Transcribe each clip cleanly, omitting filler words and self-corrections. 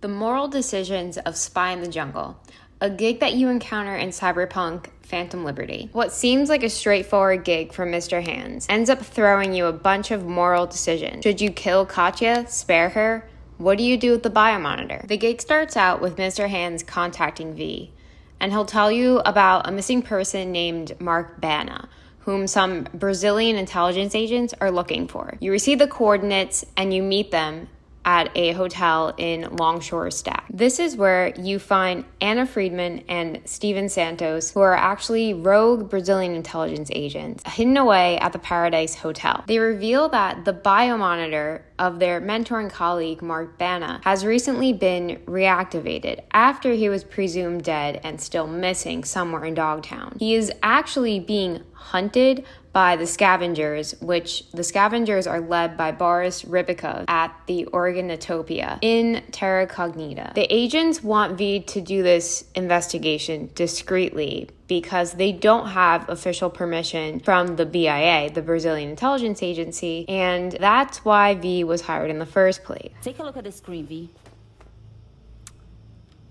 The moral decisions of Spy in the Jungle, a gig that you encounter in Cyberpunk Phantom Liberty. What seems like a straightforward gig from Mr. Hands ends up throwing you a bunch of moral decisions. Should you kill Katya? Spare her? What do you do with the biomonitor? The gig starts out with Mr. Hands contacting V, and he'll tell you about a missing person named Mark Bana, whom some Brazilian intelligence agents are looking for. You receive the coordinates and you meet them at a hotel in Longshore Stack. This is where you find Anna Friedman and Steven Santos, who are actually rogue Brazilian intelligence agents, hidden away at the Paradise Hotel. They reveal that the biomonitor of their mentor and colleague Mark Bana has recently been reactivated after he was presumed dead and still missing somewhere in Dogtown. He is actually being hunted by the Scavengers, which the Scavengers are led by Boris Ribakov at the Organitopia in Terra Cognita. The agents want V to do this investigation discreetly because they don't have official permission from the BIA, the Brazilian Intelligence Agency, and that's why V was hired in the first place. Take a look at the screen, V.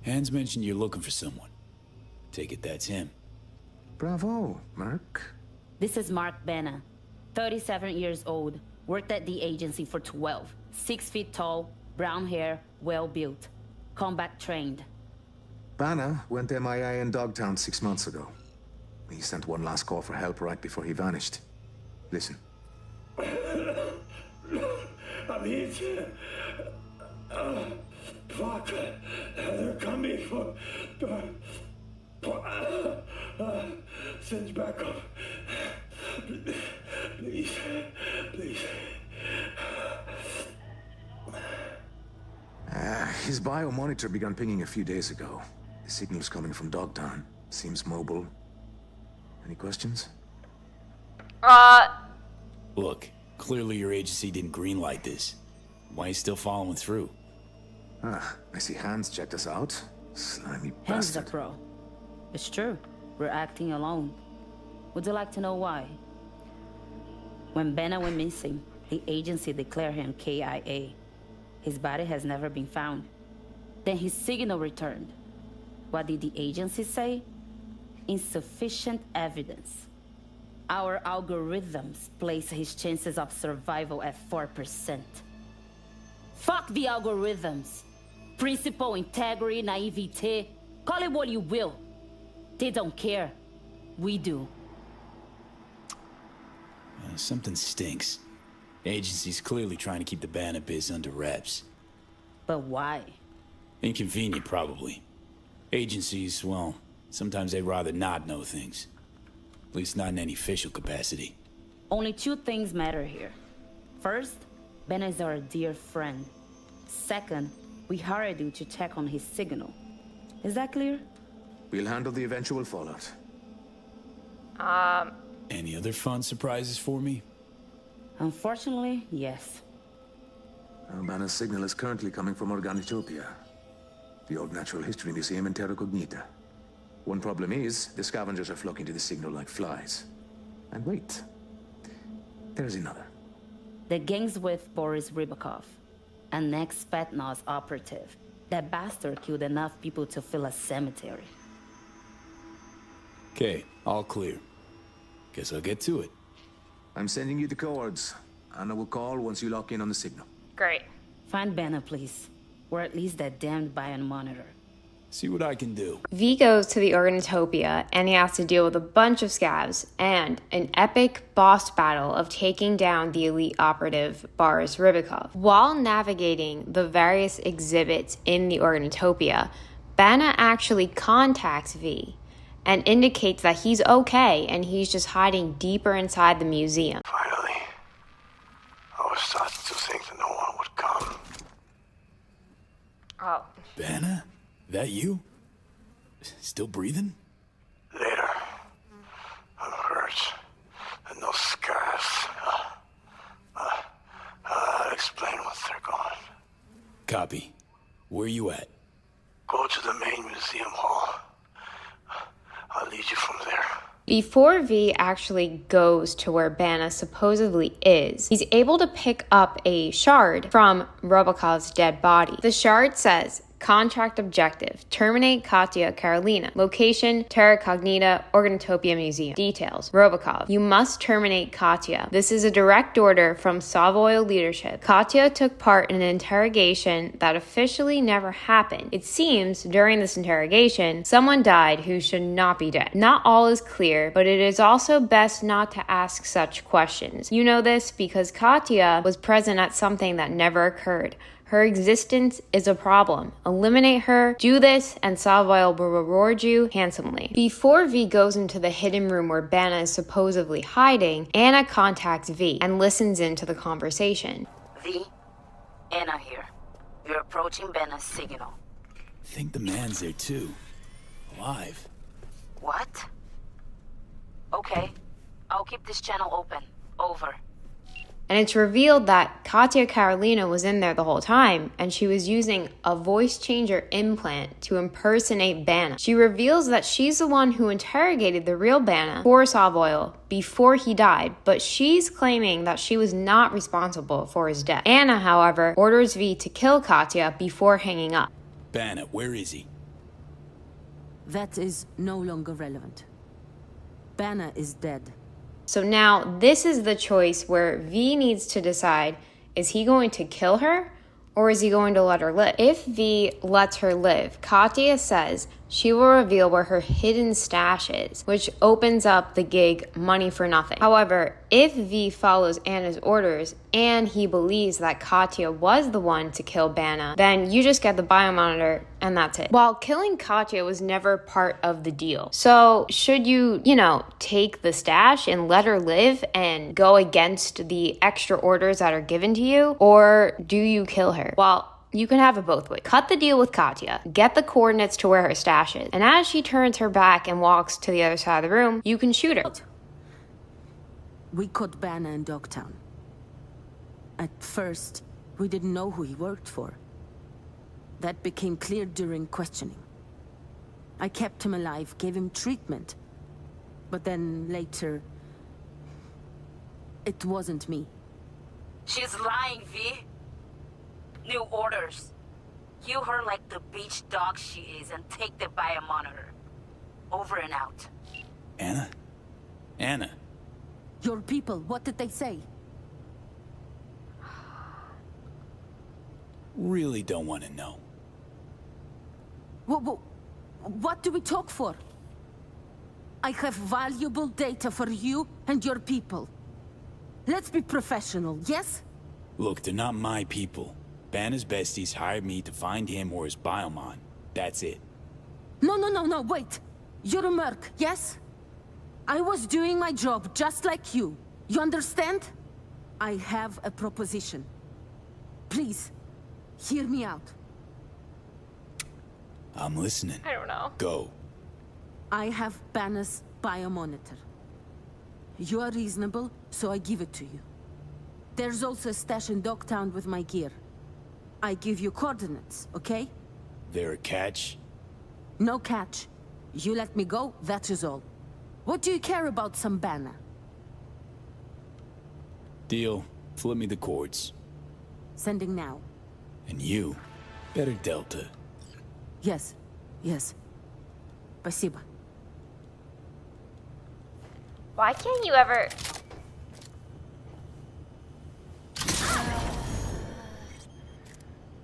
Hans mentioned you're looking for someone. Take it that's him. Bravo, Mark. This is Mark Bana, 37 years old, worked at the agency for 12, 6 feet tall, brown hair, well-built, combat trained. Bana went MIA in Dogtown 6 months ago. He sent one last call for help right before he vanished. Listen. Fuck, they're coming for... Send back up. Please, please. His biomonitor began pinging a few days ago. The signal's coming from Dogtown. Seems mobile. Any questions? Look, clearly your agency didn't greenlight this. Why are you still following through? I see Hans checked us out. Slimy Hans is a bastard. pro. It's true. We're acting alone. Would you like to know why? When Bana went missing, the agency declared him KIA. His body has never been found. Then his signal returned. What did the agency say? Insufficient evidence. Our algorithms place his chances of survival at 4%. Fuck the algorithms. Principle, integrity, naivete. Call it what you will. They don't care. We do. Something stinks. Agency's clearly trying to keep the Bana biz under wraps. But why? Inconvenient, probably. Agencies, well, sometimes they'd rather not know things. At least not in any official capacity. Only 2 things matter here. First, Bana is our dear friend. Second, we hired you to check on his signal. Is that clear? We'll handle the eventual fallout. Any other fun surprises for me? Unfortunately, yes. Bana's signal is currently coming from Organitopia, the old natural history museum in Terra Cognita. One problem is, the scavengers are flocking to the signal like flies. And wait, there's another. The gang's with Boris Ribakov, an ex-Spetsnaz operative. That bastard killed enough people to fill a cemetery. Okay, all clear. Guess I'll get to it. I'm sending you the coords. Anna will call once you lock in on the signal. Great. Find Bana, please. Or at least that damned biomonitor. See what I can do. V goes to the Organitopia and he has to deal with a bunch of scavs and an epic boss battle of taking down the elite operative Boris Ribakov. While navigating the various exhibits in the Organitopia, Bana actually contacts V and indicates that he's okay and he's just hiding deeper inside the museum. Finally. I was starting to think that no one would come. Oh. Bana? That you? Still breathing? Later. I'm hurt. And those scars. I'll explain once they're gone. Copy. Where you at? Go to the main museum hall. I'll lead you from there. Before V actually goes to where Bana supposedly is, he's able to pick up a shard from Ribakov's dead body. The shard says, Contract objective: terminate Katya Karelina. Location: Terra Cognita, Organitopia Museum. Details: Ribakov. You must terminate Katya. This is a direct order from Savoy leadership. Katya took part in an interrogation that officially never happened. It seems during this interrogation, someone died who should not be dead. Not all is clear, but it is also best not to ask such questions. You know this because Katya was present at something that never occurred. Her existence is a problem. Eliminate her, do this, and Savoy will reward you handsomely. Before V goes into the hidden room where Bana is supposedly hiding, Anna contacts V and listens into the conversation. V, Anna here. You're approaching Bana's signal. I think the man's there too. Alive. What? Okay. I'll keep this channel open. Over. And it's revealed that Katya Karelina was in there the whole time, and she was using a voice changer implant to impersonate Bana. She reveals that she's the one who interrogated the real Bana for Savoy before he died, but she's claiming that she was not responsible for his death. Anna, however, orders V to kill Katya before hanging up. Bana, where is he? That is no longer relevant. Bana is dead. So now this is the choice where V needs to decide, is he going to kill her or is he going to let her live? If V lets her live, Katya says she will reveal where her hidden stash is, which opens up the gig money for nothing. However, if V follows Anna's orders and he believes that Katya was the one to kill Bana, then you just get the biomonitor and that's it. While killing Katya was never part of the deal. So should you, take the stash and let her live and go against the extra orders that are given to you? Or do you kill her? Well, you can have it both ways. Cut the deal with Katya, get the coordinates to where her stash is, and as she turns her back and walks to the other side of the room, you can shoot her. We caught Bana in Dogtown. At first, we didn't know who he worked for. That became clear during questioning. I kept him alive, gave him treatment. But then later, it wasn't me. She's lying, V. New orders. Heal her like the beach dog she is and take the biomonitor. Over and out. Anna? Anna. Your people, what did they say? Really don't want to know. What do we talk for? I have valuable data for you and your people. Let's be professional, yes? Look, they're not my people. Bana's besties hired me to find him or his biomon. That's it. No, wait. You're a merc, yes? I was doing my job just like you. You understand? I have a proposition. Please, hear me out. I'm listening. I don't know. Go. I have Bana's biomonitor. You are reasonable, so I give it to you. There's also a stash in Dogtown with my gear. I give you coordinates, okay? There a catch? No catch. You let me go, that is all. What do you care about some Bana? Deal. Flip me the cords. Sending now. And you, better Delta. Yes. Спасибо. Why can't you ever...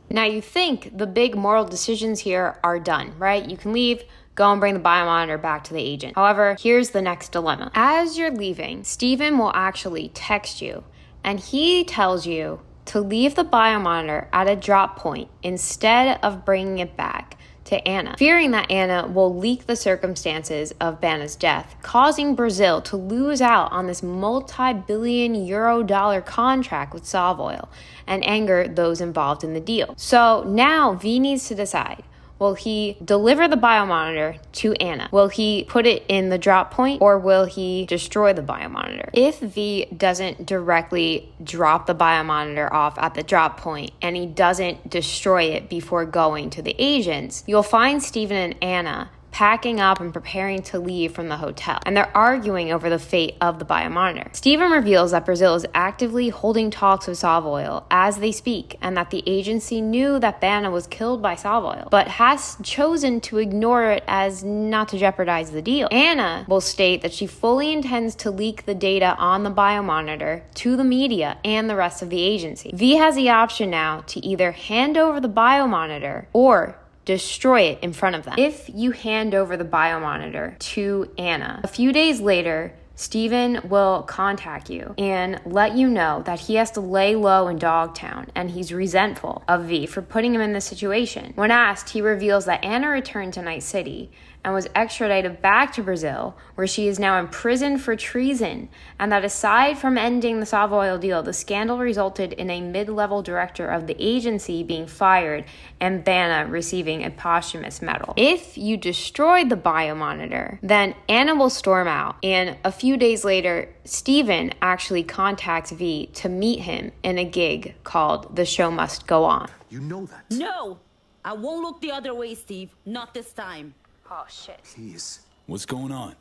Now you think the big moral decisions here are done, right? You can leave, go and bring the biomonitor back to the agent. However, here's the next dilemma. As you're leaving, Steven will actually text you, and he tells you to leave the biomonitor at a drop point instead of bringing it back to Anna, fearing that Anna will leak the circumstances of Bana's death, causing Brazil to lose out on this multi-billion euro-dollar contract with Savoy and anger those involved in the deal. So now V needs to decide. Will he deliver the biomonitor to Anna? Will he put it in the drop point, or will he destroy the biomonitor? If V doesn't directly drop the biomonitor off at the drop point and he doesn't destroy it before going to the agents, you'll find Steven and Anna packing up and preparing to leave from the hotel, and they're arguing over the fate of the biomonitor. Steven reveals that Brazil is actively holding talks with Savoil as they speak, and that the agency knew that Bana was killed by Savoil, but has chosen to ignore it as not to jeopardize the deal. Anna will state that she fully intends to leak the data on the biomonitor to the media and the rest of the agency. V has the option now to either hand over the biomonitor or destroy it in front of them. If you hand over the biomonitor to Anna, a few days later, Steven will contact you and let you know that he has to lay low in Dogtown and he's resentful of V for putting him in this situation. When asked, he reveals that Anna returned to Night City and was extradited back to Brazil, where she is now imprisoned for treason, and that aside from ending the Savoil deal, the scandal resulted in a mid-level director of the agency being fired and Bana receiving a posthumous medal. If you destroy the biomonitor, then Anna will storm out, and a few days later, Steven actually contacts V to meet him in a gig called The Show Must Go On. You know that. No! I won't look the other way, Steve. Not this time. Oh, shit. Please. What's going on?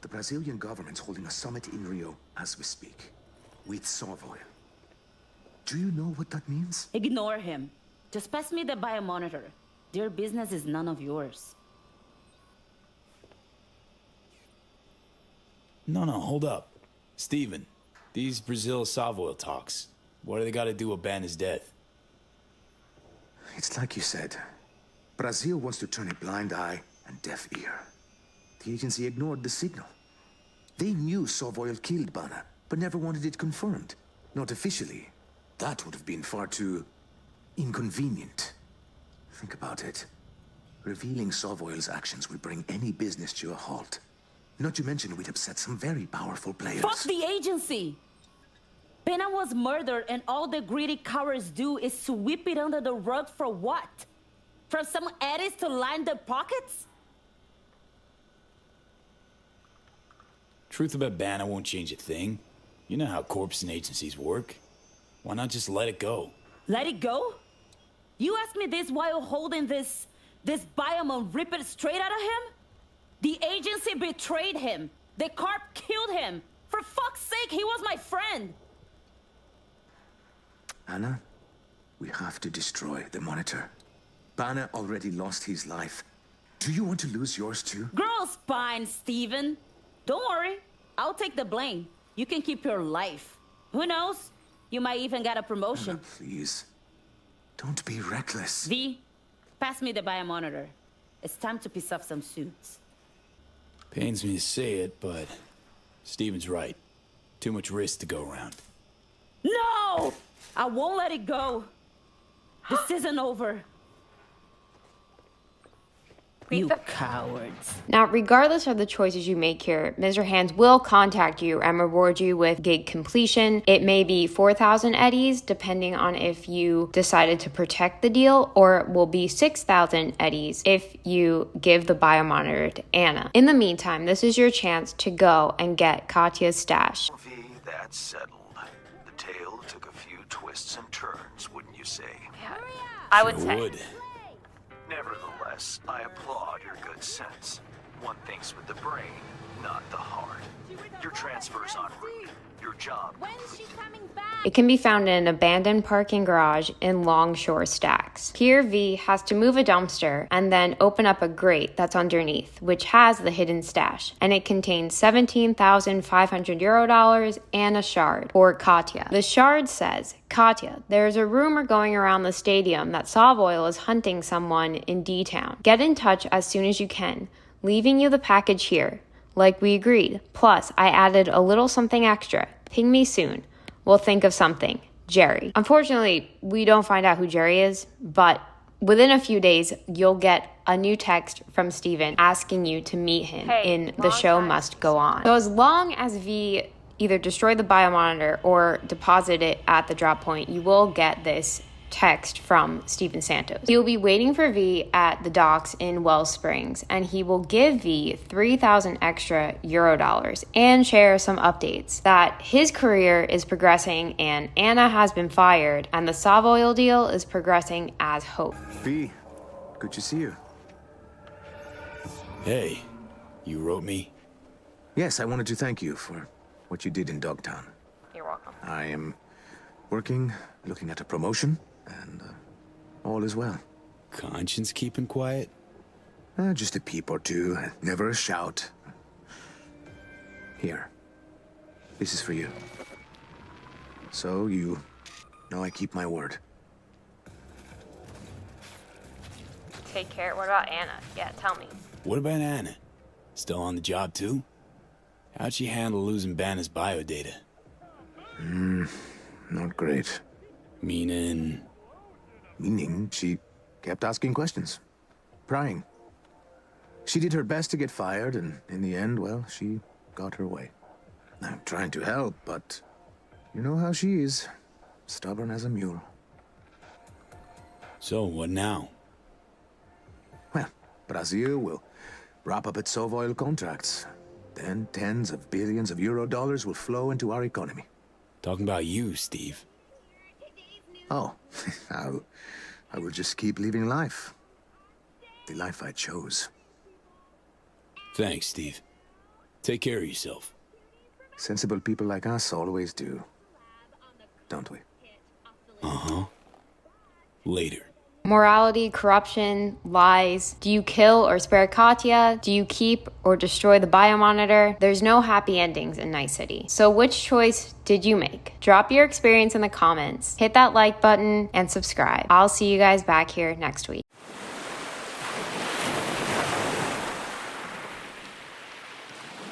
The Brazilian government's holding a summit in Rio as we speak. With Savoil. Do you know what that means? Ignore him. Just pass me the biomonitor. Their business is none of yours. No, hold up. Steven, these Brazil-Savoil talks, what do they got to do with Bana's death? It's like you said. Brazil wants to turn a blind eye and deaf ear. The agency ignored the signal. They knew Savoil killed Bana, but never wanted it confirmed. Not officially. That would have been far too inconvenient. Think about it. Revealing Savoil's actions will bring any business to a halt. Not to mention we'd upset some very powerful players. Fuck the agency! Bana was murdered and all the greedy cowards do is sweep it under the rug for what? For some eddies to line their pockets? Truth about Bana won't change a thing. You know how corps and agencies work. Why not just let it go? Let it go? You asked me this while holding this biomon, rip it straight out of him? The agency betrayed him. The corp killed him. For fuck's sake, he was my friend. Anna, we have to destroy the monitor. Bana already lost his life. Do you want to lose yours too? Grow spine, Steven. Don't worry. I'll take the blame. You can keep your life. Who knows? You might even get a promotion. Anna, please. Don't be reckless. V, pass me the biomonitor. It's time to piece off some suits. Pains me to say it, but Steven's right. Too much risk to go around. No! I won't let it go. This isn't over. You cowards. Now, regardless of the choices you make here, Mr. Hands will contact you and reward you with gig completion. It may be 4,000 eddies, depending on if you decided to protect the deal, or it will be 6,000 eddies if you give the biomonitor to Anna. In the meantime, this is your chance to go and get Katya's stash. V, that's settled. The tale took a few twists and turns, wouldn't you say? I would Sure say. would. Nevertheless, I applaud your good sense. One thinks with the brain, not the heart. Your transfer's en route. Your job complete. It can be found in an abandoned parking garage in Longshore Stacks. Here, V has to move a dumpster and then open up a grate that's underneath, which has the hidden stash, and it contains 17,500 euro dollars and a shard for Katya. The shard says, Katya, there's a rumor going around the stadium that Savoil is hunting someone in D-Town. Get in touch as soon as you can. Leaving you the package here. Like we agreed. Plus, I added a little something extra. Ping me soon. We'll think of something. Jerry. Unfortunately, we don't find out who Jerry is, but within a few days, you'll get a new text from Steven asking you to meet him in The Show Must Go On. So as long as V either destroy the biomonitor or deposit it at the drop point, you will get this text from Steven Santos. He will be waiting for V at the docks in Wells Springs, and he will give V 3,000 extra euro dollars and share some updates that his career is progressing and Anna has been fired and the Savoil deal is progressing as hoped. V, good to see you. Hey, you wrote me? Yes, I wanted to thank you for what you did in Dogtown. You're welcome. I am working, looking at a promotion, and all is well. Conscience keeping quiet? Just a peep or two, never a shout. Here. This is for you. So you know I keep my word. Take care. What about Anna? Yeah, tell me. What about Anna? Still on the job too? How'd she handle losing Bana's biodata? Not great. Meaning... Meaning she kept asking questions. Prying. She did her best to get fired, and in the end, well, she got her way. I'm trying to help, but you know how she is. Stubborn as a mule. So, what now? Well, Brazil will wrap up its Sovoil contracts. Then tens of billions of euro dollars will flow into our economy. Talking about you, Steve. Oh, I will just keep living life. The life I chose. Thanks, Steve. Take care of yourself. Sensible people like us always do. Don't we? Uh-huh. Later. Morality, corruption, lies. Do you kill or spare Katya? Do you keep or destroy the biomonitor? There's no happy endings in Night City. So which choice did you make? Drop your experience in the comments. Hit that like button and subscribe. I'll see you guys back here next week.